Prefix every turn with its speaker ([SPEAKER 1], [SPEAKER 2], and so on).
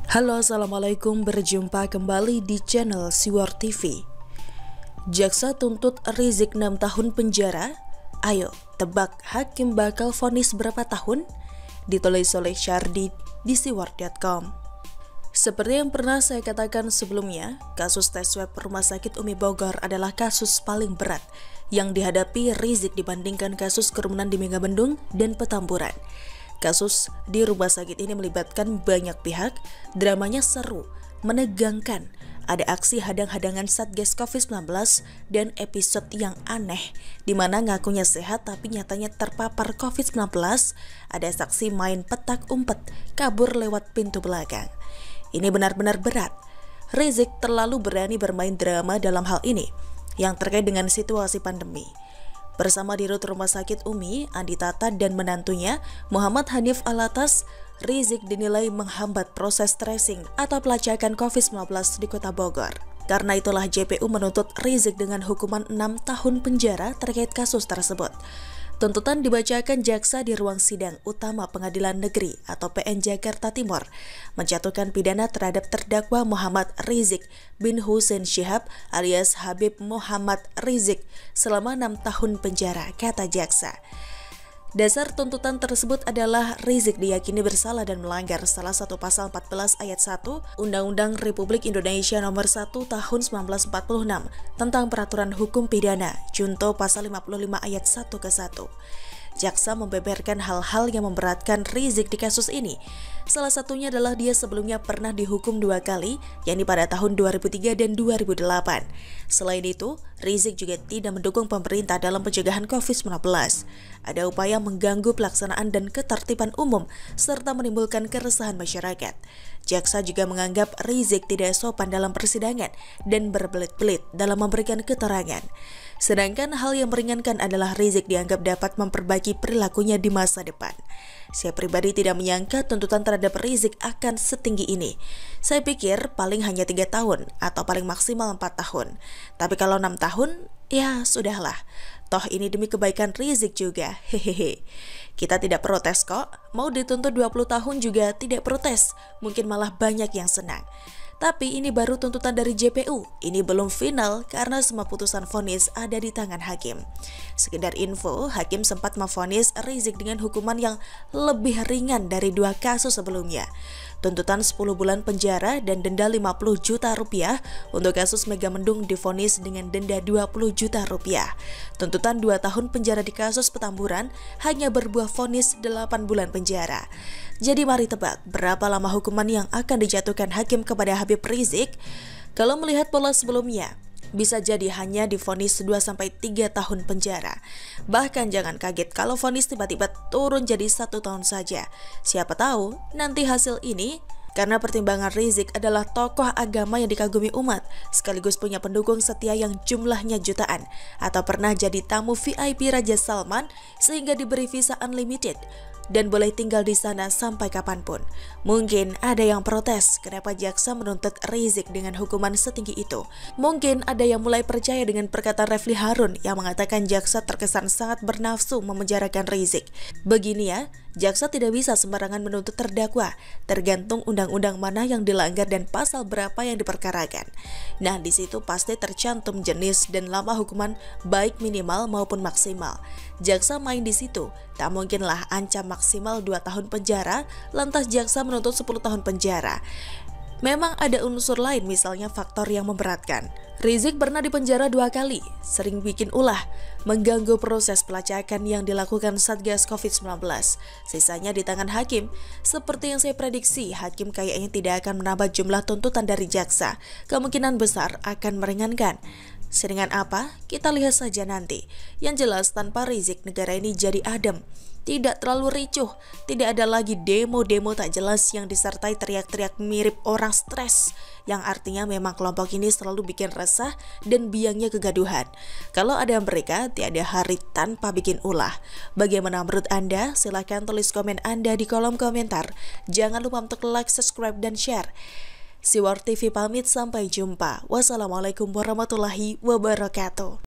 [SPEAKER 1] Halo, assalamualaikum. Berjumpa kembali di channel Siwar TV. Jaksa tuntut Rizik 6 tahun penjara. Ayo, tebak hakim bakal vonis berapa tahun? Ditulis oleh Syardi di siwar.com. Seperti yang pernah saya katakan sebelumnya, kasus tes swab Rumah Sakit Umi Bogor adalah kasus paling berat yang dihadapi Rizik dibandingkan kasus kerumunan di Megamendung dan Petamburan. Kasus di rumah sakit ini melibatkan banyak pihak, dramanya seru, menegangkan, ada aksi hadang-hadangan Satgas COVID-19 dan episode yang aneh di mana ngakunya sehat tapi nyatanya terpapar COVID-19, ada saksi main petak umpet, kabur lewat pintu belakang. Ini benar-benar berat. Rizik terlalu berani bermain drama dalam hal ini yang terkait dengan situasi pandemi. Bersama Dirut Rumah Sakit Umi, Andi Tata dan menantunya, Muhammad Hanif Alatas, Rizik dinilai menghambat proses tracing atau pelacakan COVID-19 di Kota Bogor. Karena itulah JPU menuntut Rizik dengan hukuman 6 tahun penjara terkait kasus tersebut. Tuntutan dibacakan jaksa di ruang sidang utama Pengadilan Negeri atau PN Jakarta Timur, menjatuhkan pidana terhadap terdakwa Muhammad Rizik bin Hussein Syihab alias Habib Muhammad Rizik selama 6 tahun penjara, kata jaksa. Dasar tuntutan tersebut adalah Rizik diyakini bersalah dan melanggar salah satu pasal 14 ayat 1 Undang-Undang Republik Indonesia Nomor 1 Tahun 1946 tentang Peraturan Hukum Pidana, junto pasal 55 ayat 1 ke 1. Jaksa membeberkan hal-hal yang memberatkan Rizik di kasus ini. Salah satunya adalah dia sebelumnya pernah dihukum 2 kali, yakni pada tahun 2003 dan 2008. Selain itu, Rizik juga tidak mendukung pemerintah dalam pencegahan COVID-19. Ada upaya mengganggu pelaksanaan dan ketertiban umum, serta menimbulkan keresahan masyarakat. Jaksa juga menganggap Rizik tidak sopan dalam persidangan dan berbelit-belit dalam memberikan keterangan. Sedangkan hal yang meringankan adalah Rizik dianggap dapat memperbaiki perilakunya di masa depan. Saya pribadi tidak menyangka tuntutan terhadap Rizik akan setinggi ini. Saya pikir paling hanya 3 tahun atau paling maksimal 4 tahun. Tapi kalau 6 tahun, ya sudahlah. Toh ini demi kebaikan Rizik juga. Hehehe. Kita tidak protes kok. Mau dituntut 20 tahun juga tidak protes. Mungkin malah banyak yang senang. Tapi ini baru tuntutan dari JPU, ini belum final karena semua putusan vonis ada di tangan hakim. Sekedar info, hakim sempat memvonis Rizik dengan hukuman yang lebih ringan dari 2 kasus sebelumnya. Tuntutan 10 bulan penjara dan denda 50 juta rupiah untuk kasus Megamendung divonis dengan denda 20 juta rupiah. Tuntutan 2 tahun penjara di kasus Petamburan hanya berbuah vonis 8 bulan penjara. Jadi mari tebak berapa lama hukuman yang akan dijatuhkan hakim kepada Habib Rizik? Kalau melihat pola sebelumnya, bisa jadi hanya divonis 2-3 tahun penjara. Bahkan jangan kaget kalau vonis tiba-tiba turun jadi 1 tahun saja. Siapa tahu nanti hasil ini karena pertimbangan Rizik adalah tokoh agama yang dikagumi umat, sekaligus punya pendukung setia yang jumlahnya jutaan, atau pernah jadi tamu VIP Raja Salman sehingga diberi visa unlimited dan boleh tinggal di sana sampai kapanpun. Mungkin ada yang protes kenapa jaksa menuntut Rizik dengan hukuman setinggi itu. Mungkin ada yang mulai percaya dengan perkataan Refli Harun yang mengatakan jaksa terkesan sangat bernafsu memenjarakan Rizik. Begini ya, jaksa tidak bisa sembarangan menuntut terdakwa, tergantung undang-undang mana yang dilanggar dan pasal berapa yang diperkarakan. Nah, di situ pasti tercantum jenis dan lama hukuman baik minimal maupun maksimal. Jaksa main di situ, tak mungkinlah ancam maksimal 2 tahun penjara, lantas jaksa menuntut 10 tahun penjara. Memang ada unsur lain, misalnya faktor yang memberatkan. Rizik pernah dipenjara 2 kali, sering bikin ulah, mengganggu proses pelacakan yang dilakukan Satgas COVID-19. Sisanya di tangan hakim. Seperti yang saya prediksi, hakim kayaknya tidak akan menambah jumlah tuntutan dari jaksa. Kemungkinan besar akan meringankan. Seringan apa? Kita lihat saja nanti. Yang jelas tanpa Rizik negara ini jadi adem. Tidak terlalu ricuh, tidak ada lagi demo-demo tak jelas yang disertai teriak-teriak mirip orang stres, yang artinya memang kelompok ini selalu bikin resah dan biangnya kegaduhan. Kalau ada mereka, tiada hari tanpa bikin ulah. Bagaimana menurut Anda? Silahkan tulis komen Anda di kolom komentar. Jangan lupa untuk like, subscribe, dan share. Siwar TV pamit, sampai jumpa. Wassalamualaikum warahmatullahi wabarakatuh.